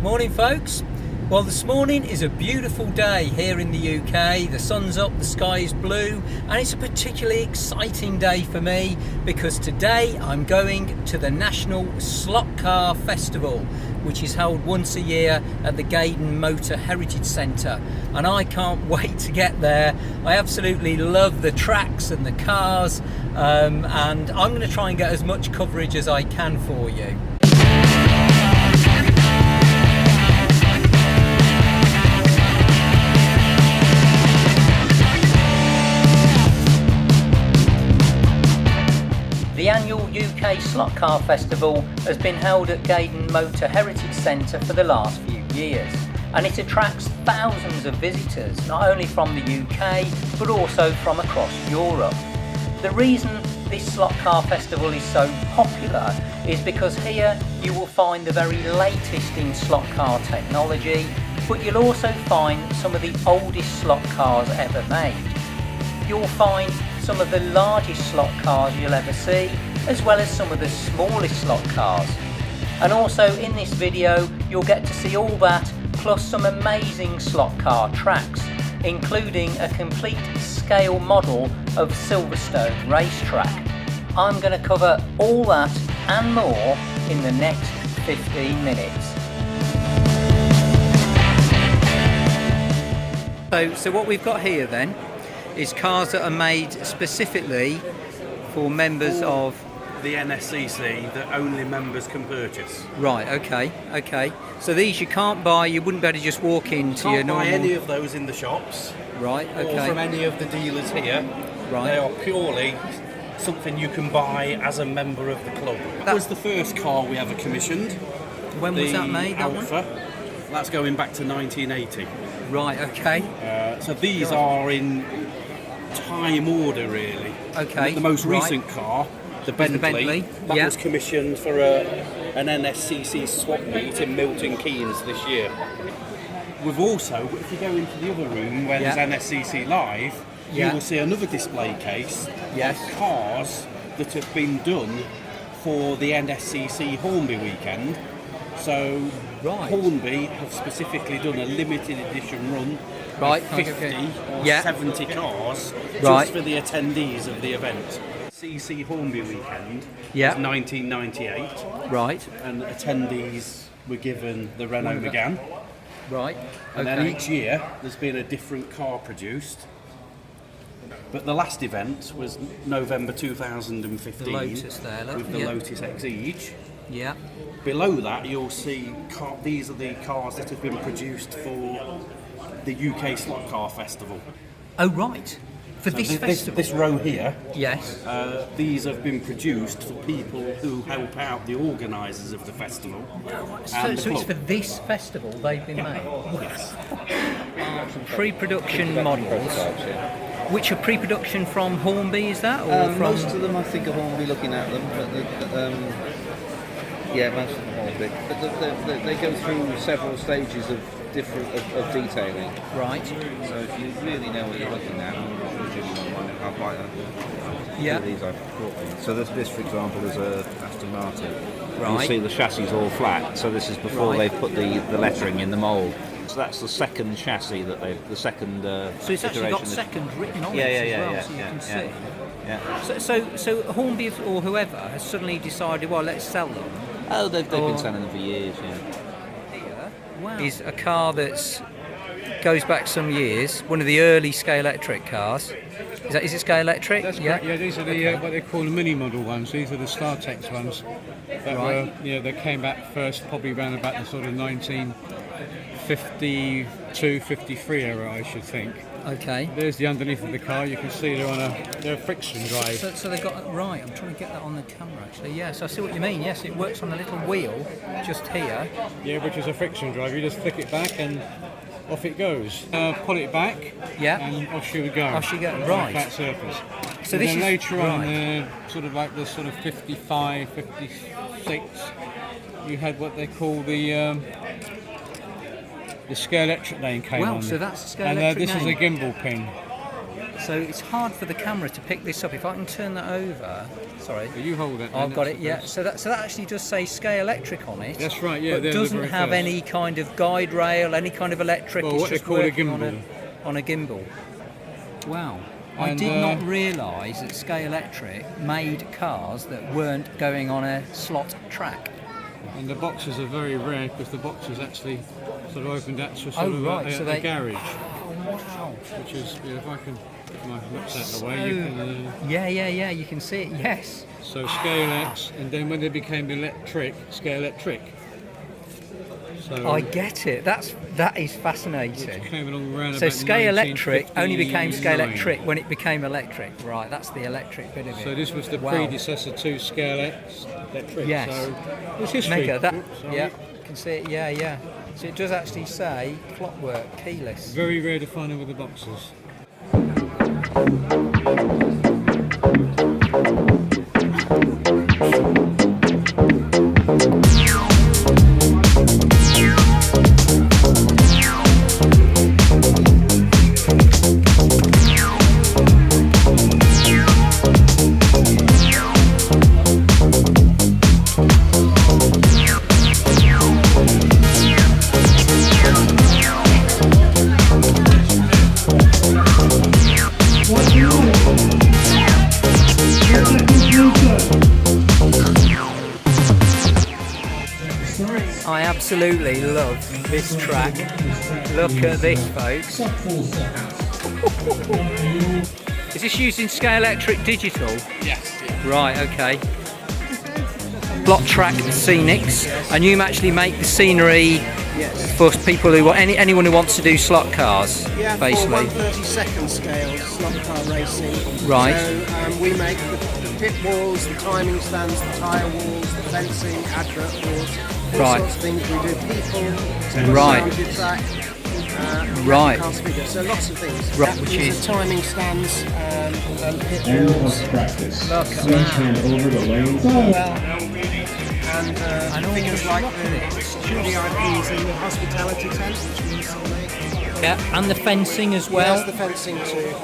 Morning folks. Well, this morning is a beautiful day here in the UK. The sun's up, the sky is blue, and it's a particularly exciting day for me because today I'm going to the National Slot Car Festival, which is held once a year at the Gaydon Motor Heritage Centre, and I can't wait to get there. I absolutely love the tracks and the cars, and I'm going to try and get as much coverage as I can for you. The annual UK Slot Car Festival has been held at Gaydon Motor Heritage Centre for the last few years, and it attracts thousands of visitors, not only from the UK but also from across Europe. The reason this Slot Car Festival is so popular is because here you will find the very latest in slot car technology, but you'll also find some of the oldest slot cars ever made. You'll find some of the largest slot cars you'll ever see, as well as some of the smallest slot cars. And also in this video you'll get to see all that, plus some amazing slot car tracks, including a complete scale model of Silverstone racetrack. I'm going to cover all that and more in the next 15 minutes. So what we've got here then is cars that are made specifically for members of the NSCC that only members can purchase. Right, okay. So these you can't buy, you wouldn't be able to just walk into your normal... Can't buy any of those in the shops. Right, okay. Or from any of the dealers here. Right. They are purely something you can buy as a member of the club. That was the first car we ever commissioned. When was that made, that Alpha. one? That's going back to 1980. Right, okay. So these are in time order, really. Okay. The most recent car, the Bentley, that was commissioned for an NSCC swap meet in Milton Keynes this year. We've also, if you go into the other room where there's NSCC Live, you will see another display case of cars that have been done for the NSCC Hornby weekend. So Hornby have specifically done a limited edition run of 50 or 70 cars just for the attendees of the event. CC Hornby weekend was 1998. Right. And attendees were given the Renault Megane. Right. And then each year there's been a different car produced. But the last event was November 2015 the Lotus there, look. with the Lotus Exige. Yeah. Below that you'll see these are the cars that have been produced for the UK Slot Car Festival. Oh right. For so this festival? This row here, these have been produced for people who help out the organisers of the festival. So it's for this festival they've been made? Yes. Pre-production models, which are pre-production from Hornby, is that? Or from... Most of them I think are Hornby looking at them, but most of them are Hornby. But they go through several stages of detailing. Right. So if you really know what you're looking at, I'll buy that. These I've brought. So this, for example, is a Aston Martin. Right. You see the chassis is all flat. So this is before they've put the lettering in the mould. So that's the second chassis that the second. So it's actually got second written on it as well, so you can see. Yeah. So Hornby or whoever has suddenly decided, well, let's sell them. Oh, they've been selling them for years. Yeah. Is a car that goes back some years, one of the early Scalextric cars. Is it Scalextric? That's correct. Yeah, these are the what they call the mini model ones. These are the StarTex ones that were, that came back first, probably around about the sort of 1952, 53 era, I should think. Okay. There's the underneath of the car. You can see they're a friction drive. So they've got I'm trying to get that on the camera actually. Yes, I see what you mean. Yes, it works on a little wheel just here. Yeah, which is a friction drive. You just flick it back and off it goes. Pull it back. Yeah. And off she would go. Off she goes. Right. Flat surface. So and this then is later on, sort of like the sort of 55, 56, you had what they call the Scalextric name came on. So that's Scalextric and this name. is a gimbal pin. So it's hard for the camera to pick this up. If I can turn that over, sorry. Well, you hold it. I've got it. Yeah. So that actually does say Scale Electric on it. That's right. Yeah. But doesn't have any kind of guide rail, any kind of electric. Well, it's what they just call a working gimbal. On a gimbal. Wow. I And, did not realise that Scale Electric made cars that weren't going on a slot track. And the boxes are very rare because the boxes actually sort of opened out to sort of a garage. Oh, wow. Which is, if I can get my looks out of the way, you can. Yeah, you can see it. Yes. So Scale X, and then when they became electric, Scale Electric. So I get it. That is fascinating. It came along around So about Scale Electric only became Scale 1959. Electric when it became electric. Right, that's the electric bit of it. So this was the Wow. predecessor to Scale X Electric. Yes. So it's history. Mega. That. Oops, sorry. Yeah. You can see it. Yeah. So it does actually say clockwork, keyless. Very rare to find them with the boxes. I absolutely love this track. Look at this, folks. Is this using Scale Electric Digital? Yes. Right, okay. Block track scenics, and you actually make the scenery for people who want anyone who wants to do slot cars, Yeah, basically. for 1/32nd scale slot car racing. Right. So we make the pit walls, the timing stands, the tyre walls, the fencing, advert boards, all Right. sorts of things. We do people, Right. we do track, Right. cars figures, so lots of things. Right, which These is- are timing stands and pit End walls. of practice. Look at Switch that. hand over the lanes. And all figures the like look at it. the VIPs in the hospitality tent, which we also make. Yeah, and the fencing as well. There's the fencing too.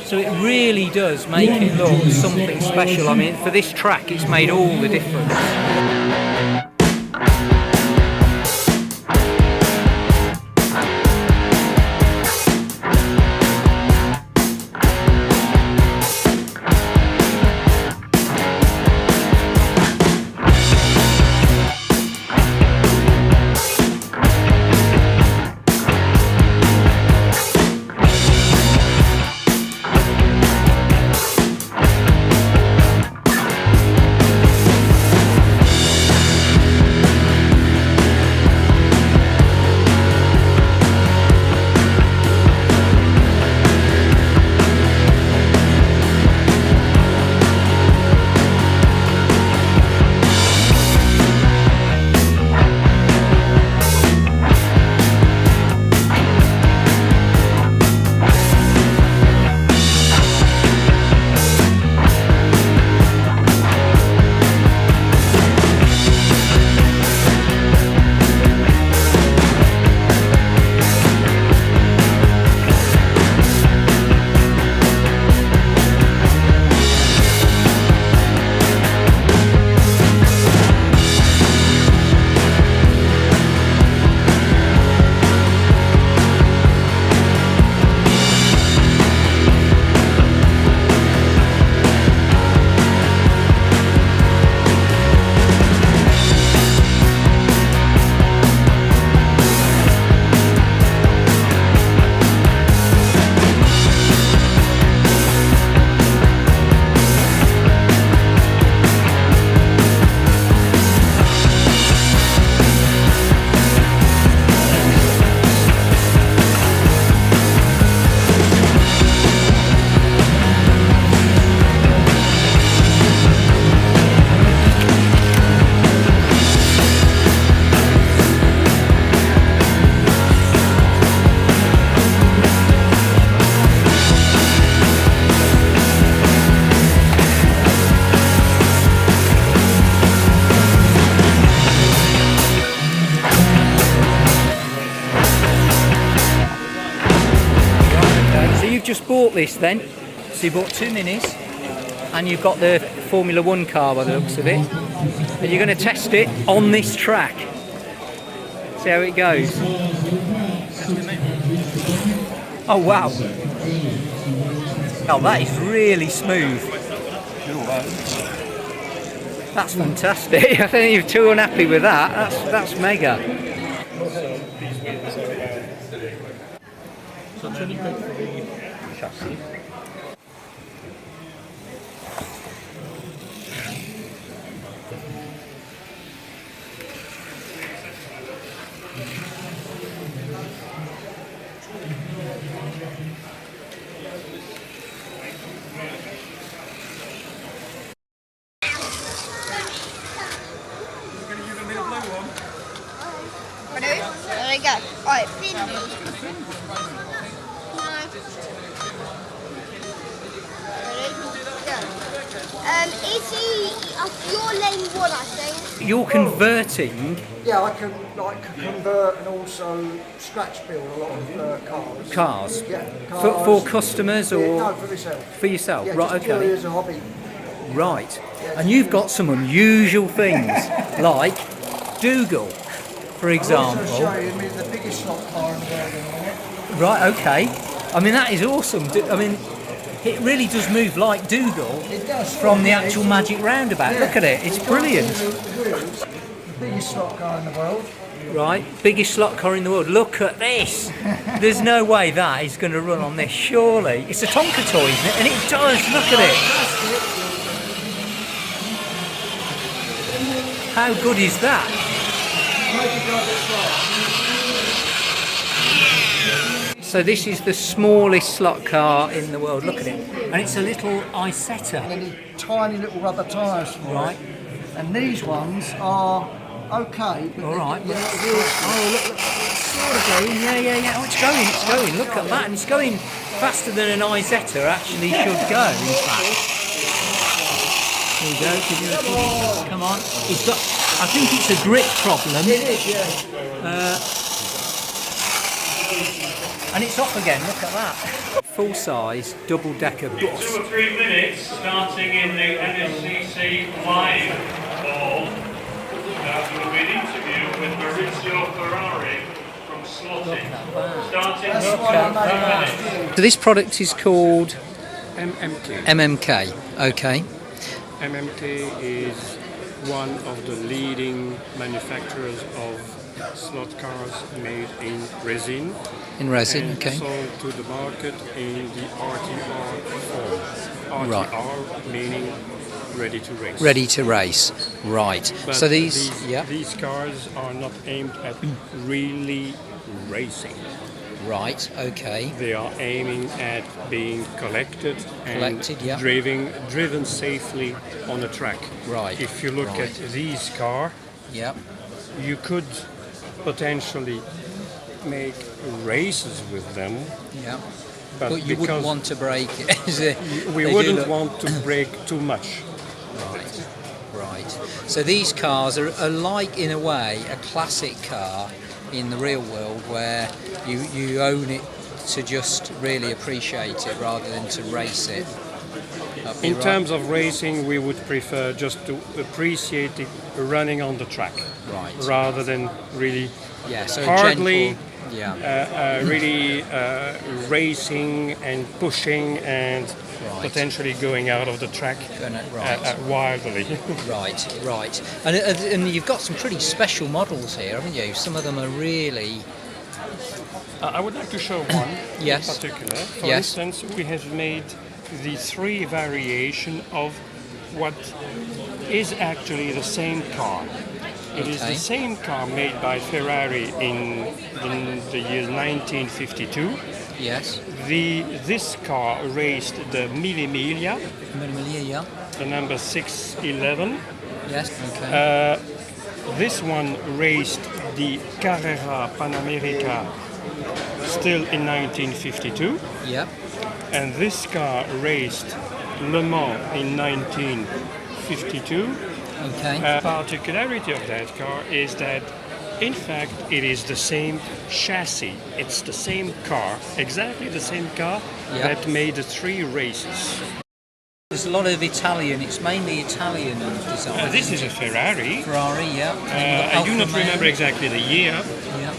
So it really does make it look something special. I mean, for this track, it's made all the difference. just bought this then. So you bought 2 minis, and you've got the Formula 1 car by the looks of it. And you're going to test it on this track. See how it goes. Oh wow. Oh, that is really smooth. That's fantastic. I think you're too unhappy with that. That's mega. So it's really good for the chassis. Ready? There we go. Alright, fin. Is he your lane 1, I think? You're converting Yeah, I can like convert and also scratch build a lot of cars. cars Yeah, for customers or Yeah, no, for myself. for yourself, Yeah, right? just purely Okay, as a hobby. right. And you've got some unusual things like Dougal, for I'll example. also show you the biggest slot car in the world in a minute. Right, okay. I mean, that is awesome. I mean, it really does move like Dougal It does. from the actual magic roundabout. Yeah. Look at it, it's got brilliant. the wheels, the biggest slot car in the world. Right, biggest slot car in the world. Look at this. There's no way that is going to run on this, surely. It's a Tonka toy, isn't it? And it does, look at it. How good is that? So this is the smallest slot car in the world. Look at it. And it's a little Isetta. And they need tiny little rubber tyres for Right. it. And these ones are okay. But All right. the Look, wheels, look. It's sort of going. Yeah. Oh, it's going. Look at that. And it's going faster than an Isetta actually should go, in fact. Here we go. Come on. It's got, I think it's a grip problem. it is, yeah. And it's off again, look at that. Full-size, double-decker bus. 2 or 3 minutes, starting in the NSCC live hall. There will be an interview with Maurizio Ferrari from Slot.it. Starting in 2 minutes. So this product is called MMK. MMK, okay. MMK is one of the leading manufacturers of slot cars made in resin. In resin, and okay. sold to the market in the RTR form. Right. RTR meaning ready to race. Ready to race, right. But So these, yeah, these cars are not aimed at really racing. right, okay. They are aiming at being collected and Yeah. driven safely on a track. Right, If you look right. at these cars, Yep, you could potentially make races with them, yep. but, But you wouldn't because want to break it, is it? we They do wouldn't look- want to break too much. Right. So these cars are like, in a way, a classic car in the real world where you own it to just really appreciate it rather than to race it. In terms of racing, we would prefer just to appreciate it running on the track, Right. rather than really Yeah, so a hardly gentle, yeah. really racing and pushing and Right. potentially going out of the track Right. wildly. Right. And you've got some pretty special models here, haven't you? Some of them are really... I would like to show one Yes. in particular. For Yes. instance, we have made the 3 variation of what is actually the same car. It is Okay. the same car made by Ferrari in the year 1952. Yes. This car raced the Mille Miglia, Yeah. the number 611. Yes. Okay. This one raced the Carrera Panamerica still in 1952. Yep. And this car raced Le Mans in 1952. Okay. The particularity of that car is that In fact, it is the same chassis. It's the same car, exactly the same car that made the 3 races. There's a lot of Italian, it's mainly Italian design. This is a Ferrari. Ferrari, yeah. I do not remember exactly the year. Yeah.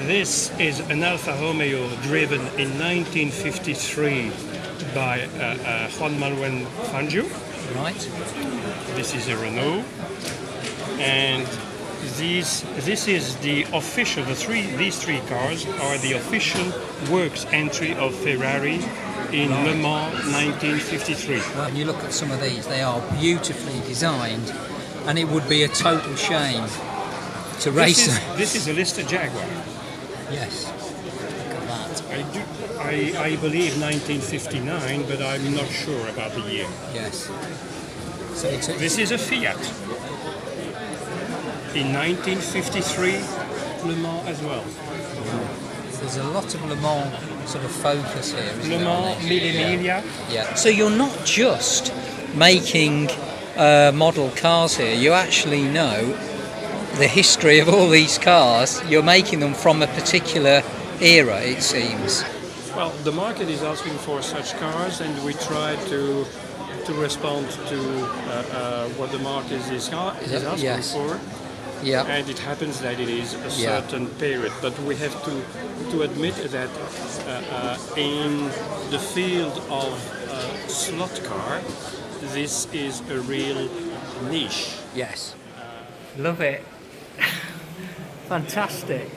This is an Alfa Romeo driven in 1953 by Juan Manuel Fangio. Right. This is a Renault. And this is the official, these 3 cars are the official works entry of Ferrari in Le Mans 1953. Well, when you look at some of these, they are beautifully designed, and it would be a total shame to race them. This is a Lister Jaguar. Yes. Look at that. I believe 1959, but I'm not sure about the year. Yes. So this is a Fiat. In 1953, Le Mans as well. There's a lot of Le Mans sort of focus here, isn't Le there? Mans, Mille Miglia. Yeah. So you're not just making model cars here, you actually know the history of all these cars. You're making them from a particular era, it seems. Well, the market is asking for such cars, and we try to respond to what the market is asking for. Yeah. And it happens that it is a certain period, but we have to admit that in the field of slot car, this is a real niche. Yes. Love it. Fantastic.